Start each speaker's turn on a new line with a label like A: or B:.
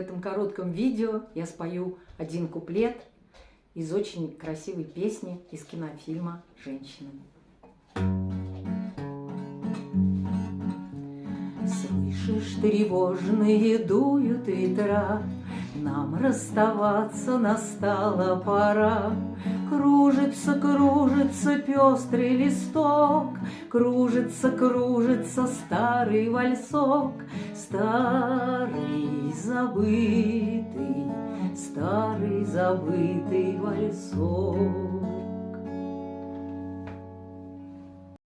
A: В этом коротком видео я спою один куплет из очень красивой песни из кинофильма «Женщины». Слышишь, тревожные дуют ветра, нам расставаться настала пора. Кружится, кружится пестрый листок, кружится, кружится старый вальсок, старый забытый вальсок.